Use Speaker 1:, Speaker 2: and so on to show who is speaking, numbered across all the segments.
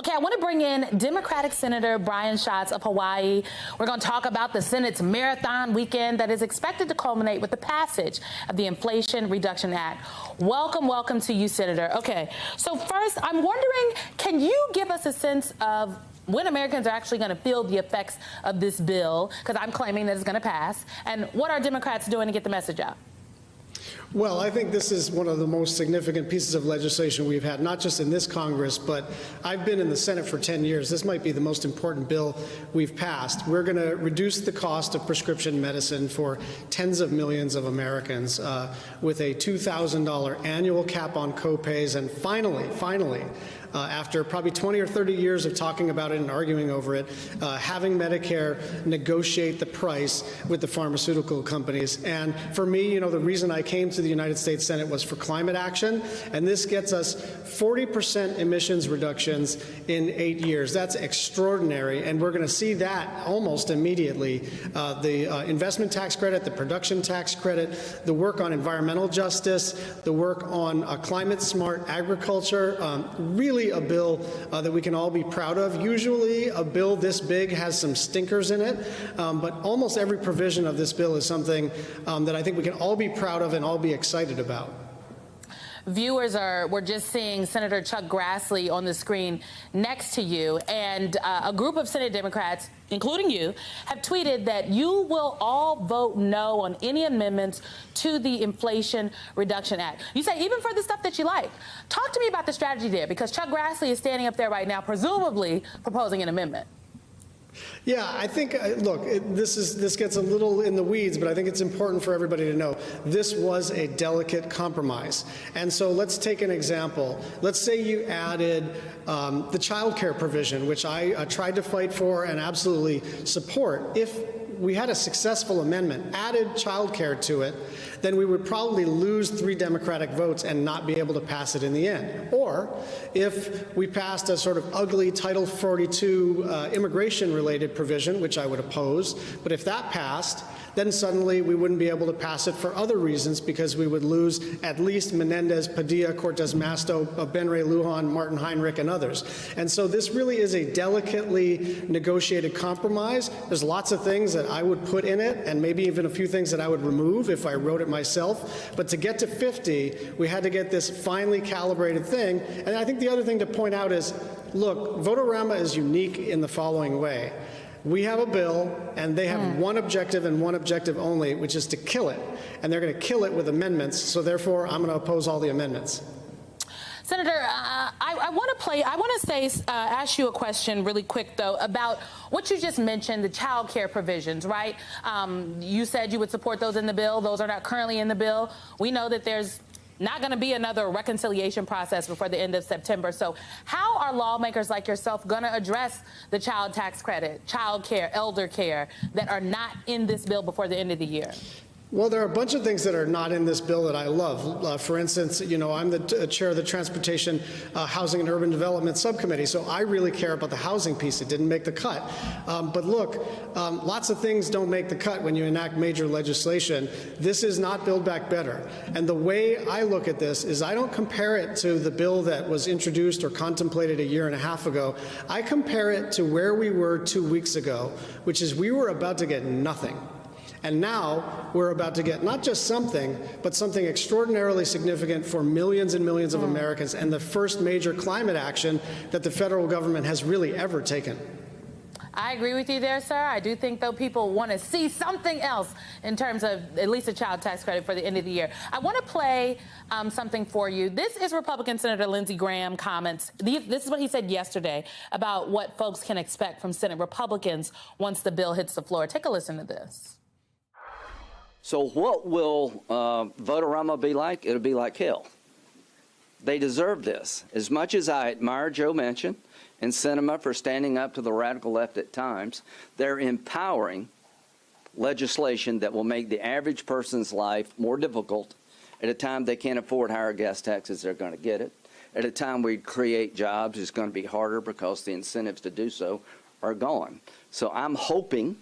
Speaker 1: Okay, I want to bring in Democratic Senator Brian Schatz of Hawaii. We're going to talk about the Senate's marathon weekend that is expected to culminate with the passage of the Inflation Reduction Act. Welcome to you, Senator. Okay, so first, I'm wondering, can you give us a sense of when Americans are actually going to feel the effects of this bill, because I'm claiming that it's going to pass, and what are Democrats doing to get the message out?
Speaker 2: Well, I think this is one of the most significant pieces of legislation we've had, not just in this Congress, but I've been in the Senate for 10 years. This might be the most important bill we've passed. We're going to reduce the cost of prescription medicine for tens of millions of Americans with a $2,000 annual cap on copays, and finally, after probably 20 or 30 years of talking about it and arguing over it, having Medicare negotiate the price with the pharmaceutical companies. And for me, the reason I came to the United States Senate was for climate action, and this gets us 40% emissions reductions in 8 years. That's extraordinary, and we're going to see that almost immediately. The investment tax credit, the production tax credit, the work on environmental justice, the work on climate-smart agriculture, really a bill that we can all be proud of. Usually a bill this big has some stinkers in it, but almost every provision of this bill is something that I think we can all be proud of and all be excited about.
Speaker 1: We're just seeing Senator Chuck Grassley on the screen next to you, and a group of Senate Democrats, including you, have tweeted that you will all vote no on any amendments to the Inflation Reduction Act. You say even for the stuff that you like. Talk to me about the strategy there, because Chuck Grassley is standing up there right now, presumably proposing an amendment.
Speaker 2: Yeah, I think, look, this gets a little in the weeds, but I think it's important for everybody to know this was a delicate compromise. And so let's take an example. Let's say you added the child care provision, which I tried to fight for and absolutely support. If we had a successful amendment, added child care to it, then we would probably lose 3 Democratic votes and not be able to pass it in the end. Or if we passed a sort of ugly Title 42 immigration-related provision, which I would oppose, but if that passed, then suddenly we wouldn't be able to pass it for other reasons, because we would lose at least Menendez, Padilla, Cortez Masto, Ben Ray Lujan, Martin Heinrich, and others. And so this really is a delicately negotiated compromise. There's lots of things that I would put in it, and maybe even a few things that I would remove if I wrote it myself. But to get to 50, we had to get this finely calibrated thing. And I think the other thing to point out is, look, Vote-A-Rama is unique in the following way. We have a bill, and they have one objective and one objective only, which is to kill it. And they're going to kill it with amendments, so therefore I'm going to oppose all the amendments.
Speaker 1: Senator, I want to ask you a question really quick, though, about what you just mentioned, the child care provisions, right? You said you would support those in the bill. Those are not currently in the bill. We know that there's not going to be another reconciliation process before the end of September. So how are lawmakers like yourself going to address the child tax credit, child care, elder care that are not in this bill before the end of the year?
Speaker 2: Well, there are a bunch of things that are not in this bill that I love. For instance, I'm the chair of the Transportation, Housing and Urban Development Subcommittee, so I really care about the housing piece. It didn't make the cut. But look, lots of things don't make the cut when you enact major legislation. This is not Build Back Better. And the way I look at this is I don't compare it to the bill that was introduced or contemplated a year and a half ago. I compare it to where we were 2 weeks ago, which is we were about to get nothing. And now we're about to get not just something, but something extraordinarily significant for millions and millions of Americans, and the first major climate action that the federal government has really ever taken.
Speaker 1: I agree with you there, sir. I do think, though, people want to see something else in terms of at least a child tax credit for the end of the year. I want to play something for you. This is Republican Senator Lindsey Graham comments. This is what he said yesterday about what folks can expect from Senate Republicans once the bill hits the floor. Take a listen to this.
Speaker 3: So what will Vote-A-Rama be like? It'll be like hell. They deserve this. As much as I admire Joe Manchin and Sinema for standing up to the radical left at times, they're empowering legislation that will make the average person's life more difficult. At a time they can't afford higher gas taxes, they're going to get it. At a time we create jobs, it's going to be harder because the incentives to do so are gone. So I'm hoping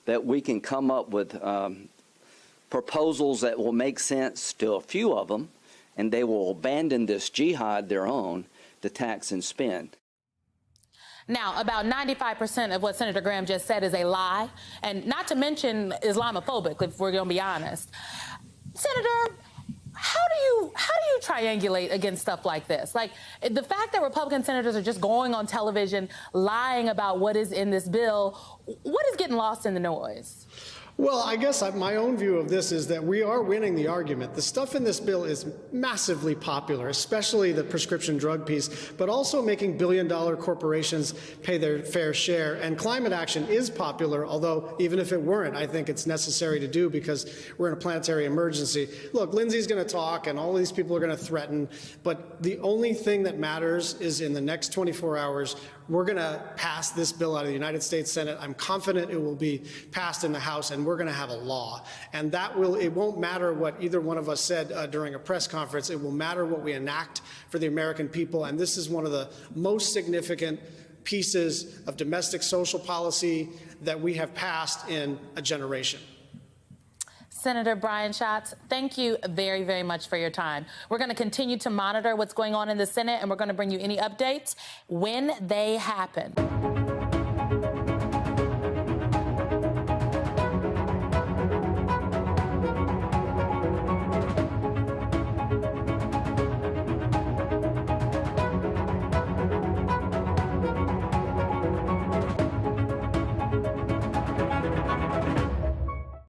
Speaker 3: that we can come up with proposals that will make sense to a few of them, and they will abandon this jihad they're on to tax and spend.
Speaker 1: Now, about 95% of what Senator Graham just said is a lie, and not to mention Islamophobic, if we're going to be honest. Senator, how do you triangulate against stuff like this? Like, the fact that Republican senators are just going on television lying about what is in this bill, what is getting lost in the noise?
Speaker 2: Well, I guess my own view of this is that we are winning the argument. The stuff in this bill is massively popular, especially the prescription drug piece, but also making billion-dollar corporations pay their fair share. And climate action is popular, although even if it weren't, I think it's necessary to do because we're in a planetary emergency. Look, Lindsey's going to talk and all these people are going to threaten, but the only thing that matters is in the next 24 hours, we're going to pass this bill out of the United States Senate. I'm confident it will be passed in the House, and we're going to have a law. And it won't matter what either one of us said during a press conference. It will matter what we enact for the American people. And this is one of the most significant pieces of domestic social policy that we have passed in a generation.
Speaker 1: Senator Brian Schatz, thank you very, very much for your time. We're going to continue to monitor what's going on in the Senate, and we're going to bring you any updates when they happen.